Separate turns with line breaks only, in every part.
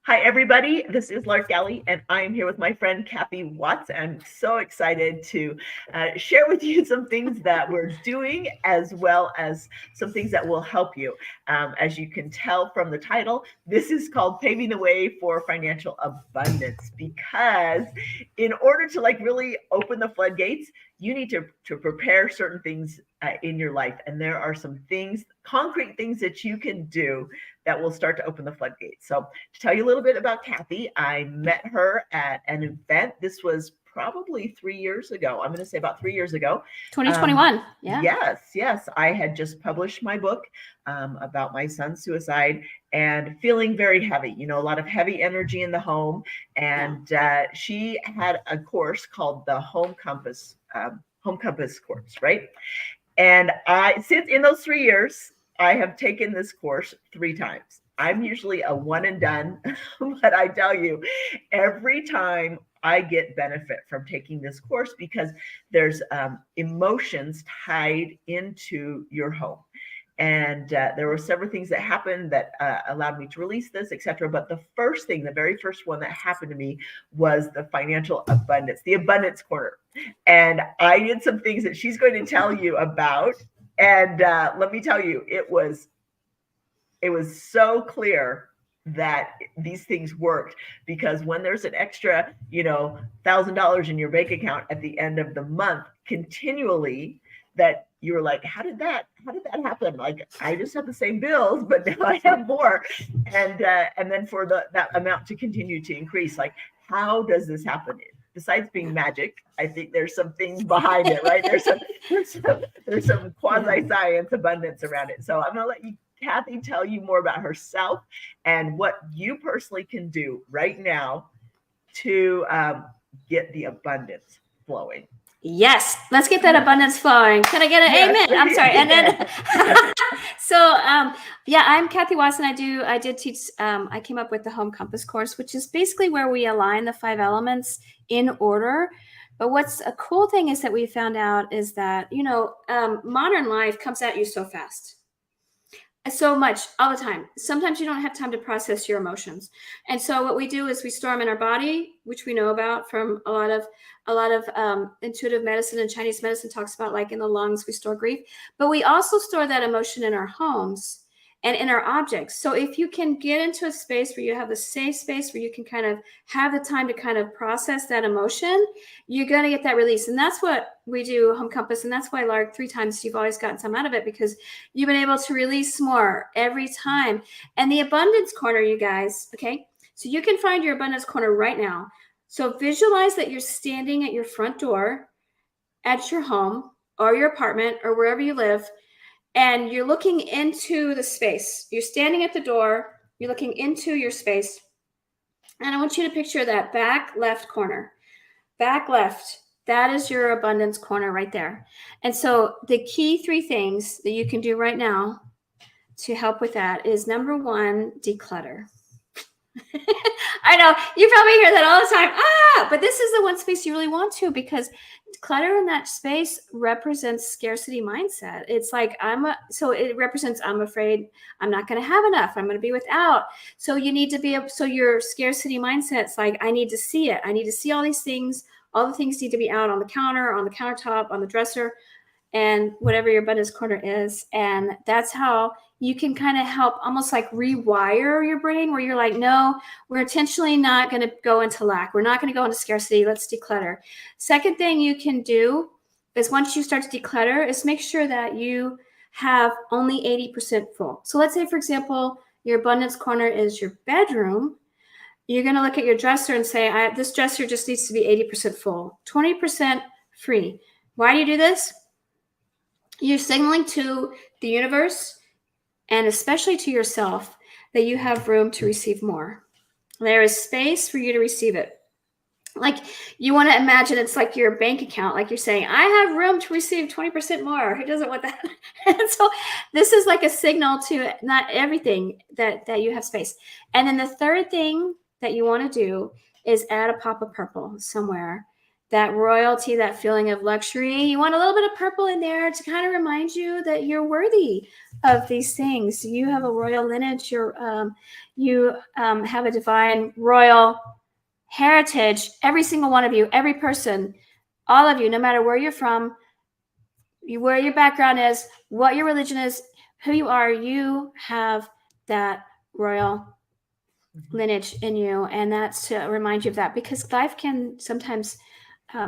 Hi, everybody. This is Lark Galley, and I am here with my friend Kathy Watts. I'm so excited to share with you some things that we're doing, as well as some things that will help you. As you can tell from the title, this is called Paving the Way for Financial Abundance, because in order to really open the floodgates, you need to prepare certain things in your life. And there are some things, concrete things that you can do that will start to open the floodgates. So to tell you a little bit about Kathy, I met her at an event. This was probably 3 years ago. I'm going to say about 3 years ago.
2021. Yeah.
Yes. I had just published my book about my son's suicide and feeling very heavy, a lot of heavy energy in the home. And she had a course called the Home Compass course, right? And since in those 3 years, I have taken this course 3 times. I'm usually a one and done, but I tell you, every time I get benefit from taking this course, because there's emotions tied into your home. And there were several things that happened that allowed me to release this, etc. But the very first one that happened to me was the financial abundance, the abundance corner. And I did some things that she's going to tell you about. And let me tell you, it was so clear that these things worked, because when there's an extra, $1,000 in your bank account at the end of the month continually, that you were like, how did that happen? Like, I just have the same bills, but now I have more. And then for that amount to continue to increase, like, how does this happen? Besides being magic, I think there's some things behind it, right? There's some quasi-science abundance around it. So I'm going to let Kathy tell you more about herself and what you personally can do right now to get the abundance flowing.
Yes, let's get that abundance flowing. Can I get an amen? I'm sorry. And then, so I'm Kathy Watson. I did teach. I came up with the Home Compass course, which is basically where we align the 5 elements in order. But what's a cool thing is that we found out is that modern life comes at you so fast. So much all the time. Sometimes you don't have time to process your emotions. And so what we do is we store them in our body, which we know about from a lot of intuitive medicine and Chinese medicine talks about, like in the lungs, we store grief, but we also store that emotion in our homes and in our objects. So if you can get into a space where you have a safe space where you can kind of have the time to kind of process that emotion, you're going to get that release. And that's what we do, Home Compass. And that's why, Lark, 3 times you've always gotten some out of it, because you've been able to release more every time. And the abundance corner, you guys, okay? So you can find your abundance corner right now. So visualize that you're standing at your front door at your home or your apartment or wherever you live, and you're looking into the space. You're standing at the door, you're looking into your space, and I want you to picture that back left corner. Back left, that is your abundance corner right there. And so the key 3 things that you can do right now to help with that is, number 1, declutter. I know you probably hear that all the time. But this is the one space you really want to, because clutter in that space represents scarcity mindset. It's like it represents, I'm afraid I'm not going to have enough. I'm going to be without. So you need to be able, so your scarcity mindset's like, I need to see it. I need to see all these things. All the things need to be out on the counter, on the countertop, on the dresser, and whatever your abundance corner is. And that's how you can kind of help almost like rewire your brain, where you're like, no, we're intentionally not going to go into lack. We're not going to go into scarcity. Let's declutter. Second thing you can do is, once you start to declutter, is make sure that you have only 80% full. So let's say, for example, your abundance corner is your bedroom. You're going to look at your dresser and say, this dresser just needs to be 80% full, 20% free. Why do you do this? You're signaling to the universe, and especially to yourself, that you have room to receive more. There is space for you to receive it. Like, you want to imagine it's like your bank account, like you're saying, I have room to receive 20% more. Who doesn't want that? And so this is like a signal to not everything that you have space. And then the third thing that you want to do is add a pop of purple somewhere that royalty, that feeling of luxury. You want a little bit of purple in there to kind of remind you that you're worthy of these things. You have a royal lineage. You have a divine royal heritage. Every single one of you, every person, all of you, no matter where you're from, where your background is, what your religion is, who you are, you have that royal lineage in you. And that's to remind you of that, because life can sometimes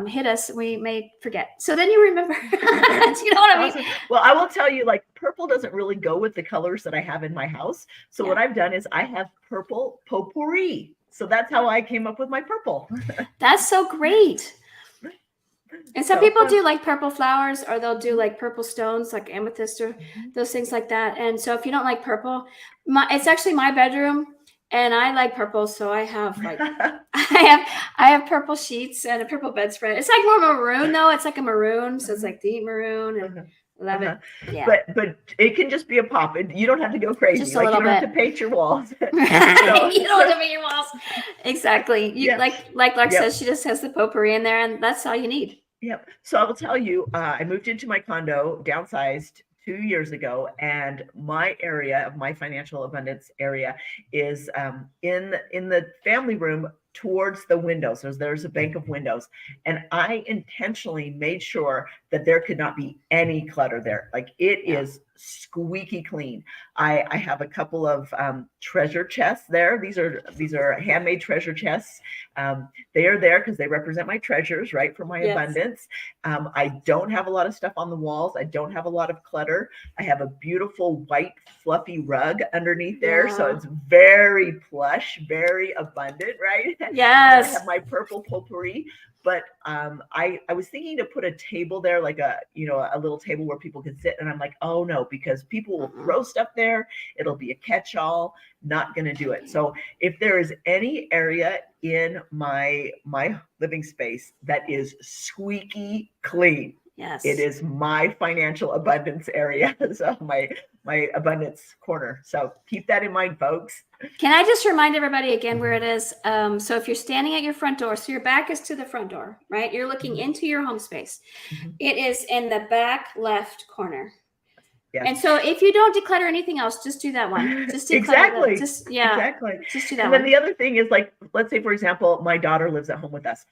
hit us. We may forget. So then you remember. Do you know what I mean?
Awesome. Well, I will tell you, like, purple doesn't really go with the colors that I have in my house. So what I've done is I have purple potpourri. So that's how I came up with my purple.
That's so great. And some people do like purple flowers, or they'll do like purple stones, like amethyst, or those things like that. And so if you don't like purple, it's actually my bedroom, and I like purple. So I have like, I have purple sheets and a purple bedspread. It's like more maroon though. It's like a maroon. So it's like deep maroon, and love it. Yeah.
But it can just be a pop. You don't have to go crazy.
Just a little
you don't
bit.
have to paint your walls.
You don't have to paint your walls. Exactly. Like Lark says, she just has the potpourri in there, and that's all you need.
Yep. So I will tell you, I moved into my condo, downsized 2 years ago, and my area of my financial abundance area is in the family room towards the windows. So there's a bank of windows, and I intentionally made sure that there could not be any clutter there. Like, it is squeaky clean. I have a couple of treasure chests there. These are handmade treasure chests. They are there because they represent my treasures, right, for my abundance. I don't have a lot of stuff on the walls. I don't have a lot of clutter. I have a beautiful white fluffy rug underneath there, so it's very plush, very abundant, right?
Yes.
I have my purple potpourri. But I was thinking to put a table there, like a little table where people can sit. And I'm like, oh no, because people will throw stuff there. It'll be a catch-all, not going to do it. So if there is any area in my living space that is squeaky clean, it is my financial abundance area. So my abundance corner. So keep that in mind, folks.
Can I just remind everybody again where it is? So if you're standing at your front door, so your back is to the front door, right? You're looking into your home space. It is in the back left corner. Yes. And so if you don't declutter anything else, just do that one. Just declutter
exactly.
Just do that.
And then the other thing is, like, let's say, for example, my daughter lives at home with us.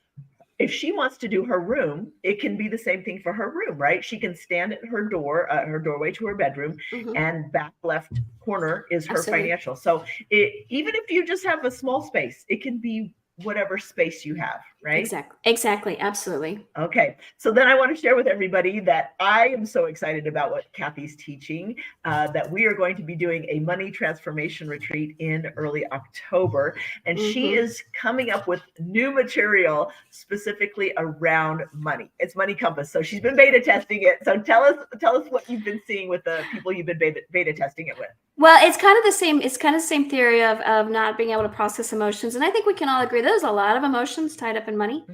If she wants to do her room, it can be the same thing for her room, right? She can stand at her doorway to her bedroom, and back left corner is her financial. So even if you just have a small space, it can be whatever space you have, right?
Exactly. Absolutely.
Okay. So then I want to share with everybody that I am so excited about what Kathy's teaching, that we are going to be doing a money transformation retreat in early October. And she is coming up with new material specifically around money. It's Money Compass. So she's been beta testing it. So tell us what you've been seeing with the people you've been beta testing it with.
Well, it's kind of the same. It's kind of the same theory of not being able to process emotions. And I think we can all agree there's a lot of emotions tied up in money.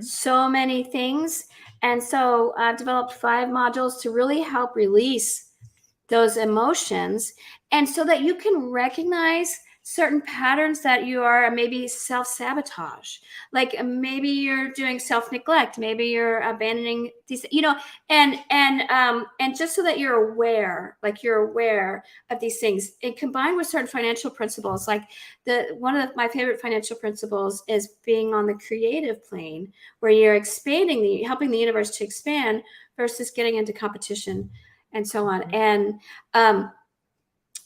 So many things. And so I've developed 5 modules to really help release those emotions, and so that you can recognize certain patterns that you are maybe self-sabotage. Like maybe you're doing self-neglect, maybe you're abandoning these, and just so that you're aware of these things, and combined with certain financial principles. Like one of my favorite financial principles is being on the creative plane, where you're expanding, helping the universe to expand versus getting into competition and so on. And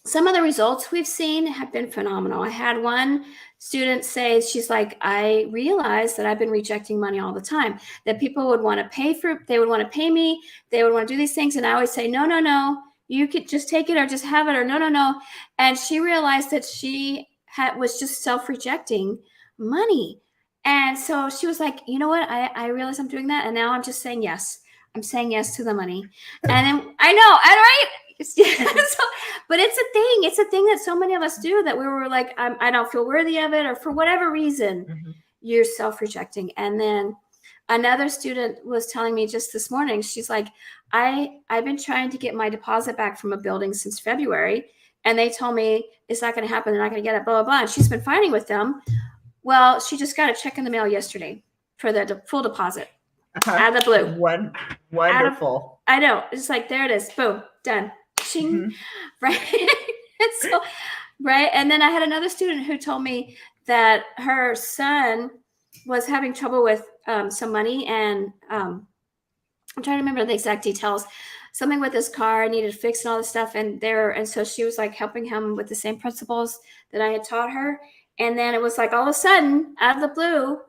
some of the results we've seen have been phenomenal. I had one student say, she's like, I realized that I've been rejecting money all the time, that people would want to pay they would want to pay me, they would want to do these things. And I always say, no, you could just take it or just have it, or no. And she realized that she was just self-rejecting money. And so she was like, you know what? I realize I'm doing that. And now I'm just saying yes. I'm saying yes to the money. And then I know, right? But it's a thing that so many of us do, that we were like, I don't feel worthy of it, or for whatever reason, you're self-rejecting. And then another student was telling me just this morning, she's like, I've been trying to get my deposit back from a building since February, and they told me it's not going to happen. They're not going to get it, blah, blah, blah. And she's been fighting with them. Well, she just got a check in the mail yesterday. for the full deposit
Uh-huh.
out of the blue.
Wonderful.
I know. It's like, there it is. Boom. Done. Ching.
Mhm.
Right. And so, right. And then I had another student who told me that her son was having trouble with some money, and I'm trying to remember the exact details. Something with his car needed fixed and all this stuff. And so she was like helping him with the same principles that I had taught her. And then it was like all of a sudden, out of the blue,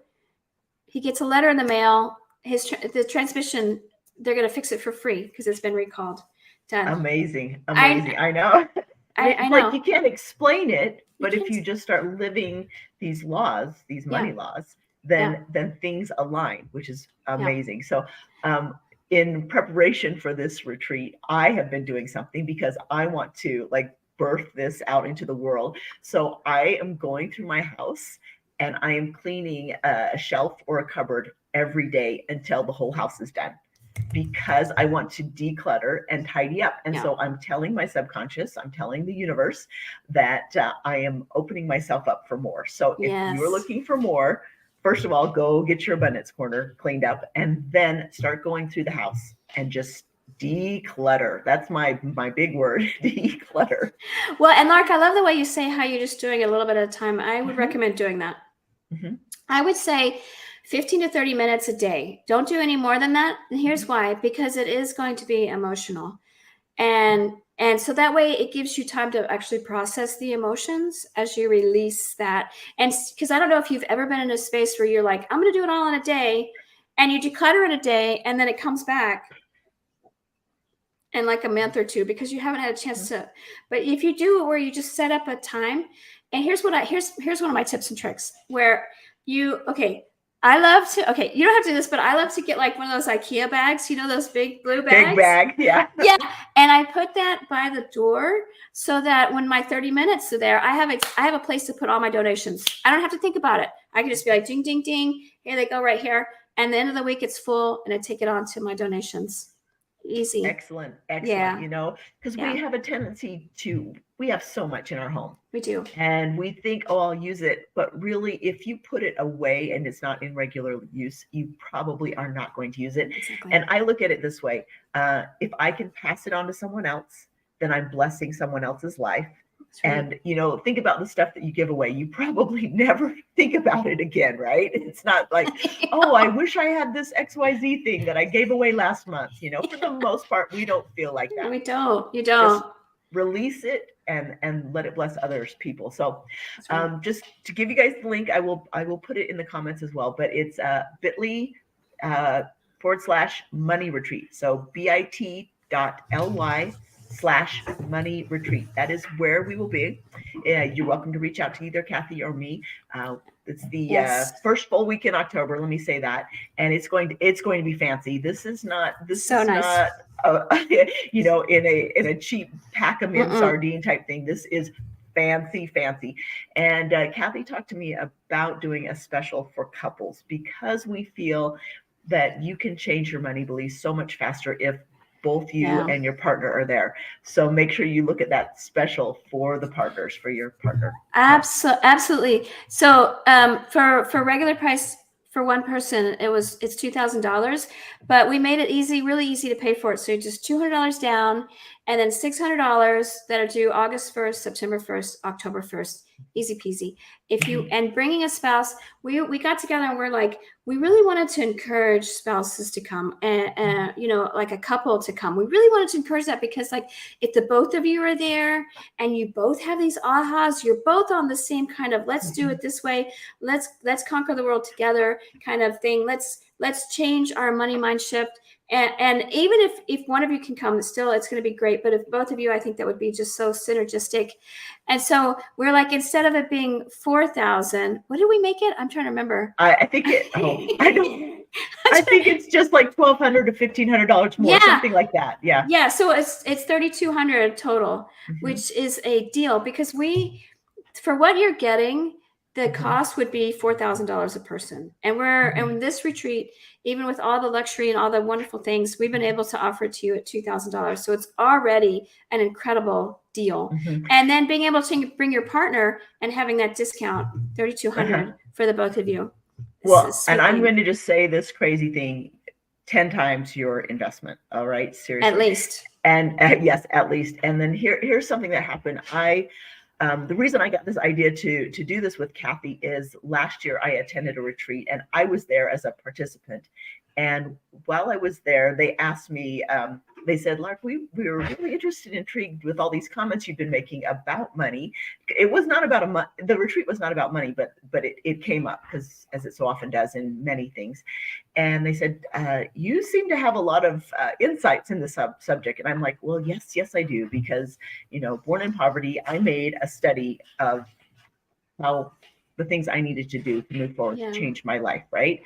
he gets a letter in the mail. The transmission, they're going to fix it for free because it's been recalled. Done.
Amazing. I know.
I
It's
know.
like you can't explain it, but if you just start living these laws, these money laws, then things align, which is amazing. So in preparation for this retreat, I have been doing something because I want to like birth this out into the world. So I am going through my house and I am cleaning a shelf or a cupboard every day until the whole house is done, because I want to declutter and tidy up. And so I'm telling my subconscious, I'm telling the universe that I am opening myself up for more. So if you're looking for more, first of all, go get your abundance corner cleaned up and then start going through the house and just declutter. That's my big word, declutter.
Well, and Lark, I love the way you say how you're just doing it a little bit at a time. I would recommend doing that. I would say 15 to 30 minutes a day. Don't do any more than that. And here's why: because it is going to be emotional. And so that way it gives you time to actually process the emotions as you release that. And because I don't know if you've ever been in a space where you're like, I'm going to do it all in a day, and you declutter in a day, and then it comes back in like a month or two because you haven't had a chance to. But if you do it where you just set up a time, and here's one of my tips and tricks where I love to, you don't have to do this, but I love to get like one of those IKEA bags, those big blue bags.
Big bag, yeah.
Yeah. And I put that by the door so that when my 30 minutes are there, I have a place to put all my donations. I don't have to think about it. I can just be like, ding, ding, ding. Here they go right here. And the end of the week, it's full and I take it on to my donations. Easy.
Excellent.
Yeah.
Because we have a tendency we have so much in our home.
We do.
And we think, oh, I'll use it. But really, if you put it away and it's not in regular use, you probably are not going to use it.
Exactly.
And I look at it this way. If I can pass it on to someone else, then I'm blessing someone else's life. Right. And, think about the stuff that you give away. You probably never think about it again, right? It's not like, oh, I wish I had this XYZ thing that I gave away last month. For the most part, we don't feel like that.
We don't. You don't.
Just release it and let it bless others people. So just to give you guys the link, I will put it in the comments as well, but it's bit.ly /money retreat. So bit.ly/money retreat. That is where we will be. You're welcome to reach out to either Kathy or me. It's the first full week in October. Let me say that, and it's going to be fancy. This is not not in a cheap pack a mint sardine type thing. This is fancy. And Kathy talked to me about doing a special for couples because we feel that you can change your money beliefs so much faster if both you and your partner are there. So make sure you look at that special for the partners, for your partner.
Absolutely. So for regular price for one person, it's $2,000, but we made it really easy to pay for it. So just $200 down, and then $600 that are due August 1st, September 1st, October 1st. Easy peasy. And bringing a spouse, we got together and we're like, we really wanted to encourage spouses to come and like a couple to come. We really wanted to encourage that because like if the both of you are there and you both have these ahas, you're both on the same kind of let's do it this way, let's conquer the world together kind of thing. Let's change our money mind shift. And even if one of you can come, still it's going to be great. But if both of you, I think that would be just so synergistic. And so we're like, instead of it being 4,000, what did we make it? I'm trying to remember.
I think I think it's just like $1,200 to $1,500 more, something like that. Yeah.
Yeah. So it's $3,200 total, which is a deal because for what you're getting, the cost would be $4,000 a person. And and this retreat, even with all the luxury and all the wonderful things, we've been able to offer it to you at $2,000. So it's already an incredible deal. And then being able to bring your partner and having that discount, $3,200 for the both of you.
Well, and
sweet
I'm
thing.
going to just say this crazy thing, 10 times your investment. All right. Seriously.
At least.
And yes, at least. And then here's something that happened. The reason I got this idea to do this with Kathy is last year I attended a retreat and I was there as a participant. And while I was there, they asked me, they said, Lark, we were really interested, intrigued with all these comments you've been making about money. It was not about the retreat was not about money, but it came up because, as it so often does in many things. And they said, you seem to have a lot of insights in the subject. And I'm like, well, yes, I do. Because, born in poverty, I made a study of how the things I needed to do to move forward, to change my life. Right.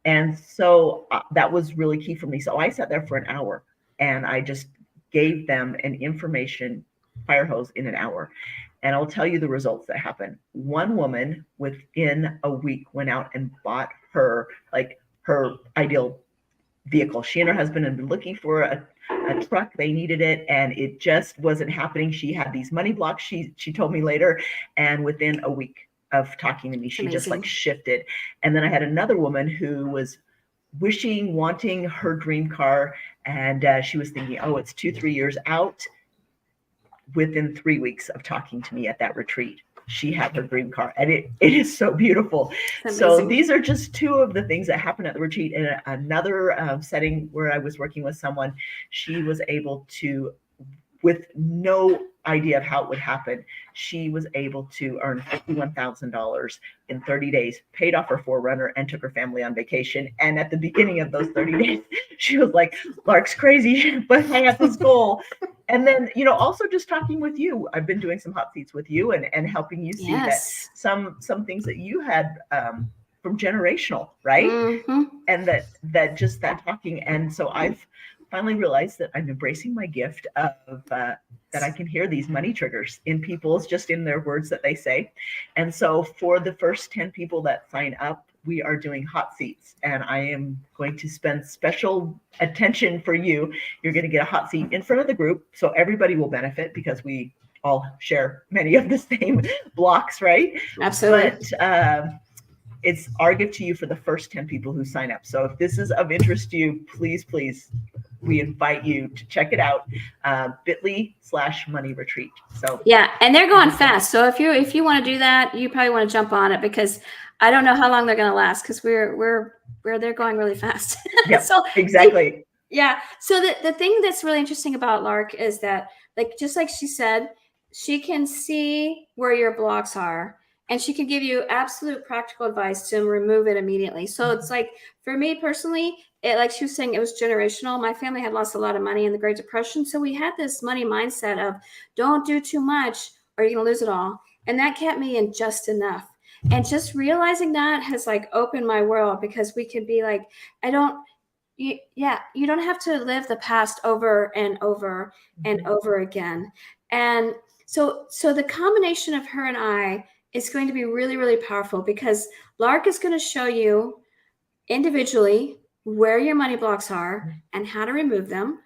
And so that was really key for me. So I sat there for an hour and I just gave them an information fire hose in an hour. And I'll tell you the results that happened. One woman within a week went out and bought her ideal vehicle. She and her husband had been looking for a truck. They needed it and it just wasn't happening. She had these money blocks, she told me later. And within a week of talking to me, she just shifted. And then I had another woman who was wanting her dream car. And she was thinking, oh, it's 2-3 years out. Within 3 weeks of talking to me at that retreat, she had her dream car, and it is so beautiful. So these are just two of the things that happened at the retreat. In another setting where I was working with someone, she was able to, with no idea of how it would happen, she was able to earn $51,000 in 30 days, paid off her 4Runner, and took her family on vacation. And at the beginning of those 30 days, she was like, Lark's crazy, but I have this goal. And then, also just talking with you, I've been doing some hot seats with you and helping you see that some things that you had from generational, right? Mm-hmm. And that talking. And so I've finally realized that I'm embracing my gift of that I can hear these money triggers in people's, just in their words that they say. And so for the first 10 people that sign up, we are doing hot seats, and I am going to spend special attention for you. You're going to get a hot seat in front of the group, so everybody will benefit because we all share many of the same blocks, right?
Absolutely.
But it's our gift to you for the first 10 people who sign up. So if this is of interest to you, please, we invite you to check it out. bit.ly/money retreat. So
yeah, and they're going fast. So if you want to do that, you probably want to jump on it, because I don't know how long they're going to last, because they're going really fast.
Yeah, so exactly.
Yeah. So the thing that's really interesting about Lark is that, just like she said, she can see where your blocks are, and she can give you absolute practical advice to remove it immediately. So it's like, for me personally, like she was saying, it was generational. My family had lost a lot of money in the Great Depression. So we had this money mindset of, don't do too much or you're going to lose it all. And that kept me in just enough. And just realizing that has opened my world, because we could be like, you don't have to live the past over and over and over again. And so the combination of her and I is going to be really, really powerful, because Lark is going to show you individually where your money blocks are and how to remove them.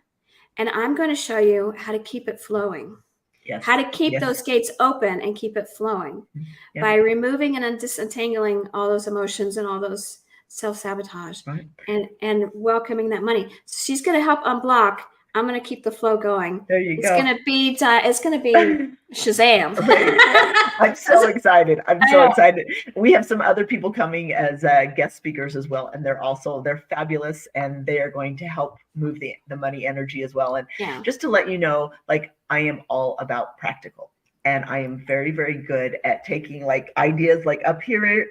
And I'm going to show you how to keep it flowing. Yes. How to keep those gates open and keep it flowing by removing and disentangling all those emotions and all those self-sabotage, and welcoming that money. So she's going to help unblock. I'm going to keep the flow going.
There you go.
It's going to be Shazam.
I'm so excited. I'm so excited. We have some other people coming as guest speakers as well. And they're fabulous, and they are going to help move the money energy as well. And just to let you know, I am all about practical, and I am very, very good at taking ideas up here,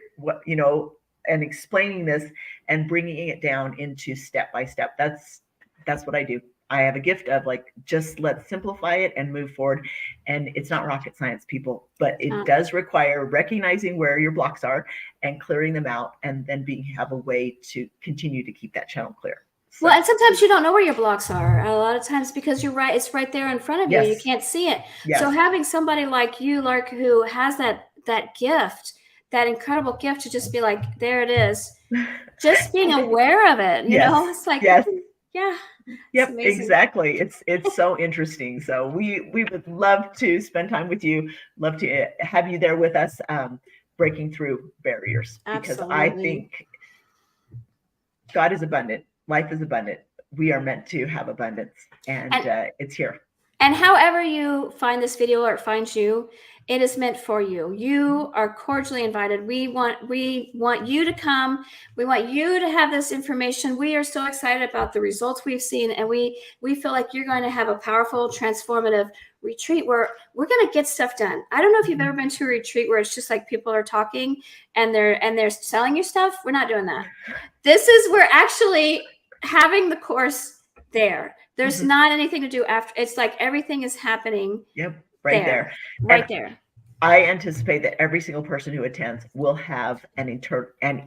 and explaining this and bringing it down into step by step. That's what I do. I have a gift of just let's simplify it and move forward. And it's not rocket science, people, but it does require recognizing where your blocks are and clearing them out, and then have a way to continue to keep that channel clear. So.
Well, and sometimes you don't know where your blocks are. A lot of times, because you're right, it's right there in front of you. You can't see it. Yes. So having somebody like you, Lark, who has that gift, that incredible gift to just be like, there it is. Just being aware of it, you know, it's yeah.
Yep, exactly. It's so interesting. So we would love to spend time with you. Love to have you there with us, breaking through barriers.
Absolutely.
Because I think God is abundant. Life is abundant. We are meant to have abundance, and it's here.
And however you find this video or it finds you, it is meant for you. You are cordially invited. We want you to come. We want you to have this information. We are so excited about the results we've seen, and we feel like you're going to have a powerful, transformative retreat where we're going to get stuff done. I don't know if you've ever been to a retreat where it's just like people are talking and they're selling you stuff. We're not doing that. We're actually having the course there. There's not anything to do after. It's like everything is happening.
Yep, right there.
Right there.
I anticipate that every single person who attends will have an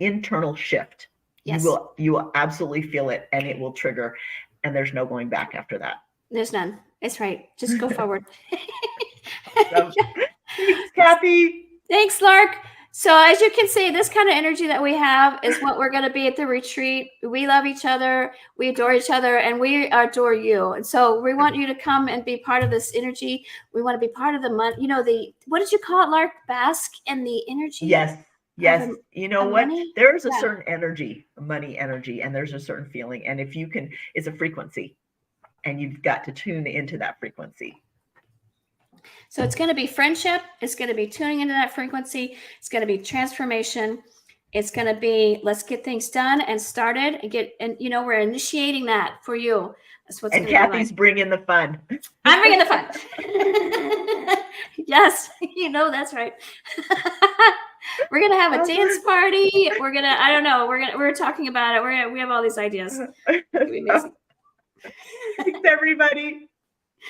internal shift.
Yes.
You will absolutely feel it, and it will trigger, and there's no going back after that.
There's none. It's right. Just go forward.
Thanks, Kathy.
Thanks, Lark. So as you can see, this kind of energy that we have is what we're going to be at the retreat. We love each other. We adore each other, and we adore you. And so we want you to come and be part of this energy. We want to be part of the month. You know, what did you call it, Lark? Bask in the energy?
Yes. You know what?
Money?
There's a certain energy, money energy, and there's a certain feeling. And if you can, it's a frequency, and you've got to tune into that frequency.
So it's going to be friendship. It's going to be tuning into that frequency. It's going to be transformation. It's going to be, let's get things done and started and we're initiating that for you. That's what's
and Kathy's bringing the fun.
I'm bringing the fun. Yes, that's right. We're going to have a dance party. I don't know. We're talking about it. We have all these ideas. It's gonna be amazing.
Thanks, everybody.